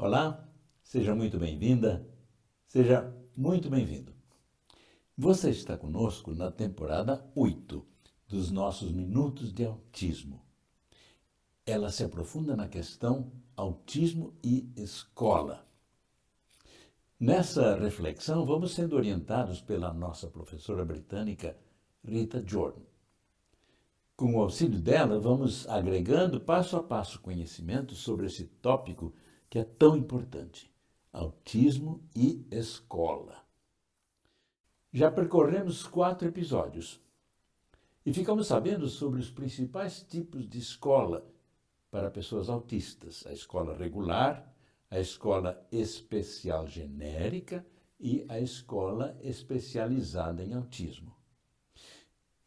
Olá, seja muito bem-vinda, seja muito bem-vindo. Você está conosco na temporada 8 dos nossos Minutos de Autismo. Ela se aprofunda na questão autismo e escola. Nessa reflexão, vamos sendo orientados pela nossa professora britânica Rita Jordan. Com o auxílio dela, vamos agregando passo a passo conhecimento sobre esse tópico que é tão importante: autismo e escola. Já percorremos 4 episódios e ficamos sabendo sobre os principais tipos de escola para pessoas autistas: a escola regular, a escola especial genérica e a escola especializada em autismo.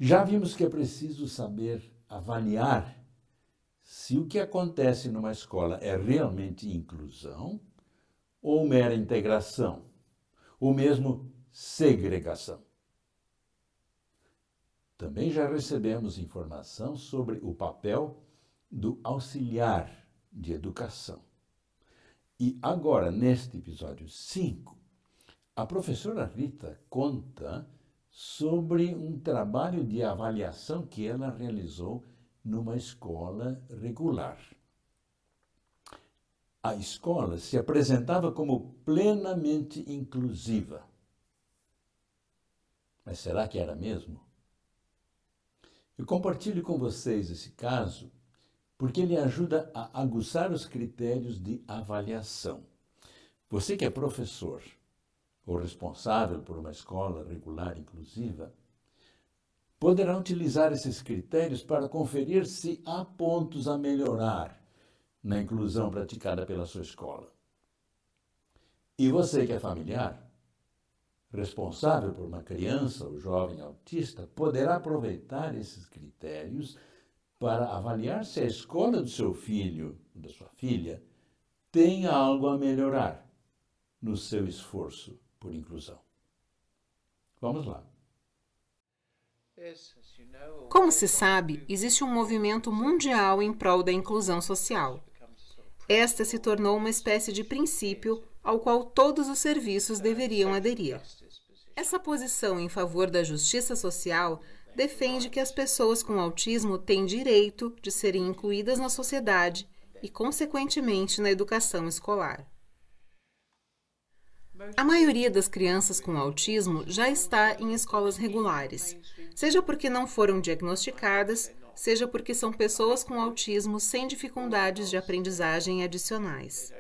Já vimos que é preciso saber avaliar se o que acontece numa escola é realmente inclusão ou mera integração, ou mesmo segregação. Também já recebemos informação sobre o papel do auxiliar de educação. E agora, neste episódio 5, a professora Rita conta sobre um trabalho de avaliação que ela realizou numa escola regular. A escola se apresentava como plenamente inclusiva. Mas será que era mesmo? Eu compartilho com vocês esse caso porque ele ajuda a aguçar os critérios de avaliação. Você que é professor ou responsável por uma escola regular inclusiva, poderá utilizar esses critérios para conferir se há pontos a melhorar na inclusão praticada pela sua escola. E você que é familiar, responsável por uma criança ou jovem autista, poderá aproveitar esses critérios para avaliar se a escola do seu filho ou da sua filha tem algo a melhorar no seu esforço por inclusão. Vamos lá. Como se sabe, existe um movimento mundial em prol da inclusão social. Esta se tornou uma espécie de princípio ao qual todos os serviços deveriam aderir. Essa posição em favor da justiça social defende que as pessoas com autismo têm direito de serem incluídas na sociedade e, consequentemente, na educação escolar. A maioria das crianças com autismo já está em escolas regulares, seja porque não foram diagnosticadas, seja porque são pessoas com autismo sem dificuldades de aprendizagem adicionais.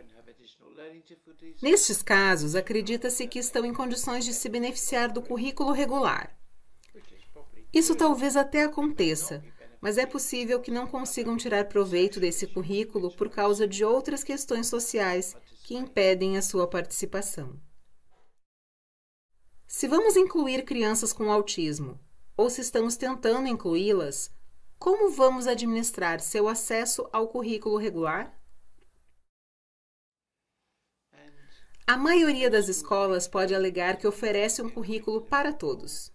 Nestes casos, acredita-se que estão em condições de se beneficiar do currículo regular. Isso talvez até aconteça, mas é possível que não consigam tirar proveito desse currículo por causa de outras questões sociais que impedem a sua participação. Se vamos incluir crianças com autismo, ou se estamos tentando incluí-las, como vamos administrar seu acesso ao currículo regular? A maioria das escolas pode alegar que oferece um currículo para todos.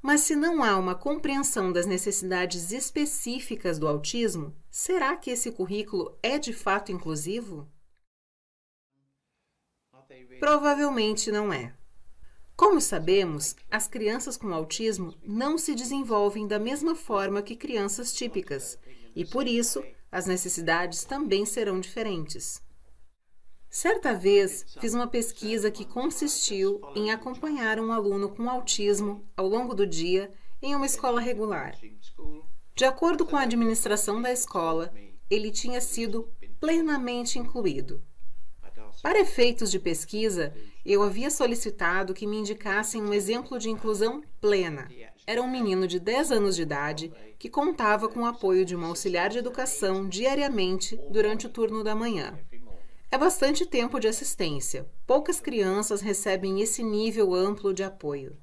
Mas se não há uma compreensão das necessidades específicas do autismo, será que esse currículo é de fato inclusivo? Provavelmente não é. Como sabemos, as crianças com autismo não se desenvolvem da mesma forma que crianças típicas, e por isso as necessidades também serão diferentes. Certa vez, fiz uma pesquisa que consistiu em acompanhar um aluno com autismo ao longo do dia em uma escola regular. De acordo com a administração da escola, ele tinha sido plenamente incluído. Para efeitos de pesquisa, eu havia solicitado que me indicassem um exemplo de inclusão plena. Era um menino de 10 anos de idade que contava com o apoio de uma auxiliar de educação diariamente durante o turno da manhã. É bastante tempo de assistência. Poucas crianças recebem esse nível amplo de apoio.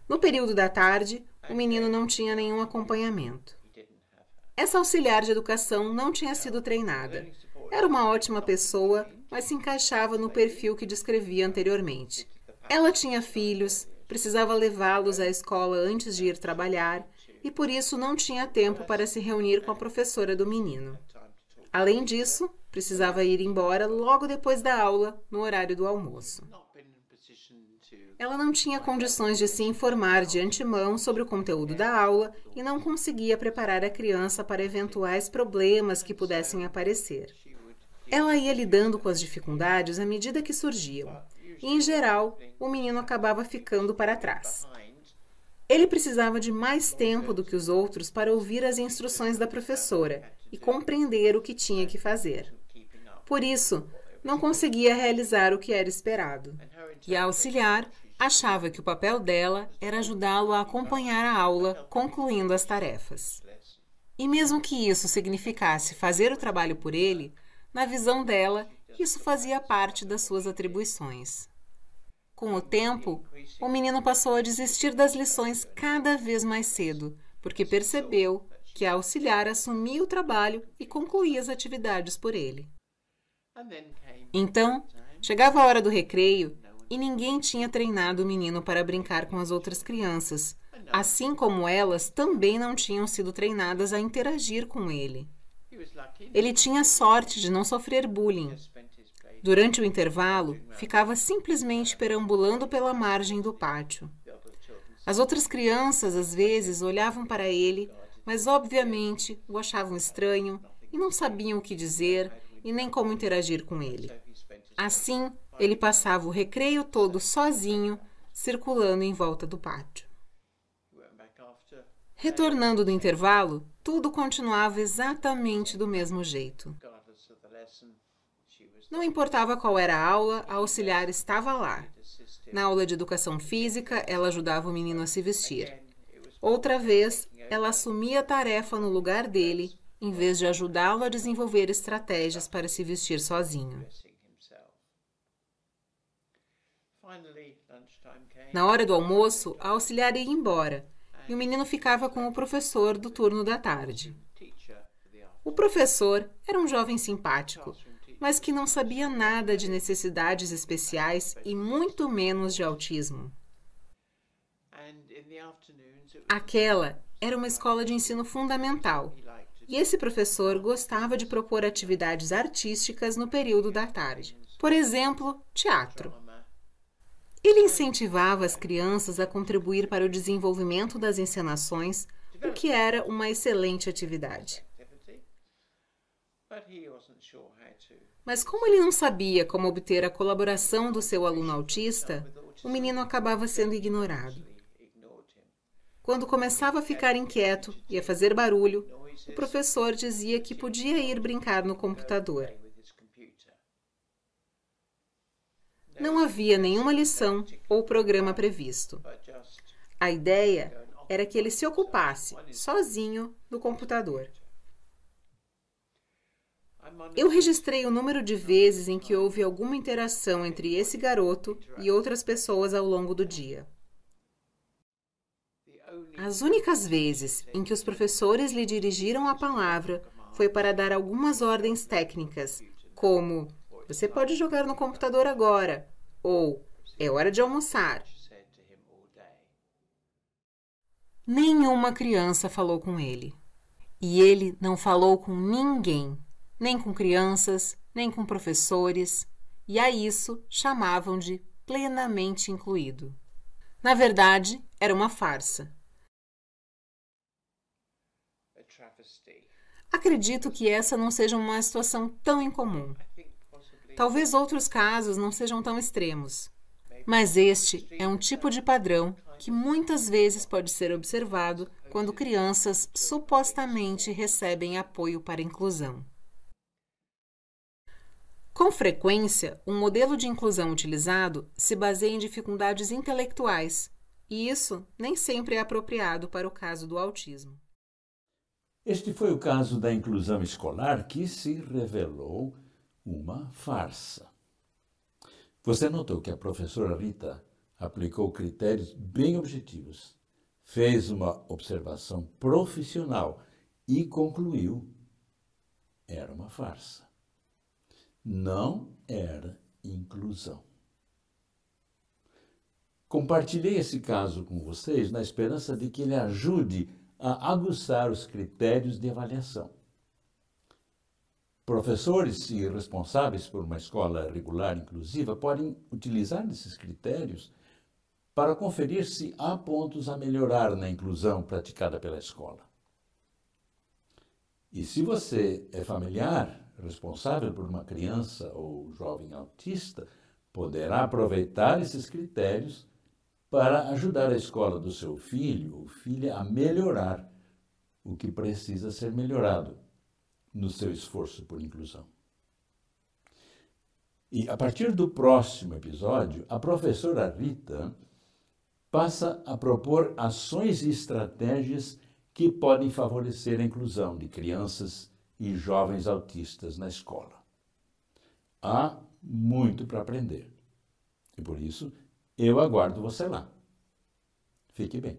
No período da tarde, o menino não tinha nenhum acompanhamento. Essa auxiliar de educação não tinha sido treinada. Era uma ótima pessoa, mas se encaixava no perfil que descrevi anteriormente. Ela tinha filhos, precisava levá-los à escola antes de ir trabalhar e por isso não tinha tempo para se reunir com a professora do menino. Além disso, precisava ir embora logo depois da aula, no horário do almoço. Ela não tinha condições de se informar de antemão sobre o conteúdo da aula e não conseguia preparar a criança para eventuais problemas que pudessem aparecer. Ela ia lidando com as dificuldades à medida que surgiam, e, em geral, o menino acabava ficando para trás. Ele precisava de mais tempo do que os outros para ouvir as instruções da professora e compreender o que tinha que fazer. Por isso, não conseguia realizar o que era esperado. E a auxiliar achava que o papel dela era ajudá-lo a acompanhar a aula, concluindo as tarefas. E mesmo que isso significasse fazer o trabalho por ele, na visão dela, isso fazia parte das suas atribuições. Com o tempo, o menino passou a desistir das lições cada vez mais cedo, porque percebeu que a auxiliar assumia o trabalho e concluía as atividades por ele. Então, chegava a hora do recreio e ninguém tinha treinado o menino para brincar com as outras crianças, assim como elas também não tinham sido treinadas a interagir com ele. Ele tinha sorte de não sofrer bullying. Durante o intervalo, ficava simplesmente perambulando pela margem do pátio. As outras crianças, às vezes, olhavam para ele, mas obviamente o achavam estranho e não sabiam o que dizer e nem como interagir com ele. Assim, ele passava o recreio todo sozinho, circulando em volta do pátio. Retornando do intervalo, tudo continuava exatamente do mesmo jeito. Não importava qual era a aula, a auxiliar estava lá. Na aula de educação física, ela ajudava o menino a se vestir. Outra vez, ela assumia a tarefa no lugar dele, em vez de ajudá-lo a desenvolver estratégias para se vestir sozinho. Na hora do almoço, a auxiliar ia embora, e o menino ficava com o professor do turno da tarde. O professor era um jovem simpático, mas que não sabia nada de necessidades especiais e muito menos de autismo. Aquela era uma escola de ensino fundamental, e esse professor gostava de propor atividades artísticas no período da tarde. Por exemplo, teatro. Ele incentivava as crianças a contribuir para o desenvolvimento das encenações, o que era uma excelente atividade. Mas como ele não sabia como obter a colaboração do seu aluno autista, o menino acabava sendo ignorado. Quando começava a ficar inquieto e a fazer barulho, o professor dizia que podia ir brincar no computador. Não havia nenhuma lição ou programa previsto. A ideia era que ele se ocupasse, sozinho, no computador. Eu registrei o número de vezes em que houve alguma interação entre esse garoto e outras pessoas ao longo do dia. As únicas vezes em que os professores lhe dirigiram a palavra foi para dar algumas ordens técnicas, como: "Você pode jogar no computador agora", ou "É hora de almoçar". Nenhuma criança falou com ele. E ele não falou com ninguém, nem com crianças, nem com professores, e a isso chamavam de plenamente incluído. Na verdade, era uma farsa. Acredito que essa não seja uma situação tão incomum. Talvez outros casos não sejam tão extremos, mas este é um tipo de padrão que muitas vezes pode ser observado quando crianças supostamente recebem apoio para a inclusão. Com frequência, um modelo de inclusão utilizado se baseia em dificuldades intelectuais, e isso nem sempre é apropriado para o caso do autismo. Este foi o caso da inclusão escolar que se revelou uma farsa. Você notou que a professora Rita aplicou critérios bem objetivos, fez uma observação profissional e concluiu: era uma farsa. Não era inclusão. Compartilhei esse caso com vocês na esperança de que ele ajude a aguçar os critérios de avaliação. Professores e responsáveis por uma escola regular inclusiva podem utilizar esses critérios para conferir se há pontos a melhorar na inclusão praticada pela escola. E se você é familiar responsável por uma criança ou jovem autista, poderá aproveitar esses critérios para ajudar a escola do seu filho ou filha a melhorar o que precisa ser melhorado no seu esforço por inclusão. E a partir do próximo episódio, a professora Rita passa a propor ações e estratégias que podem favorecer a inclusão de crianças e jovens autistas na escola. Há muito para aprender. E por isso, eu aguardo você lá. Fique bem.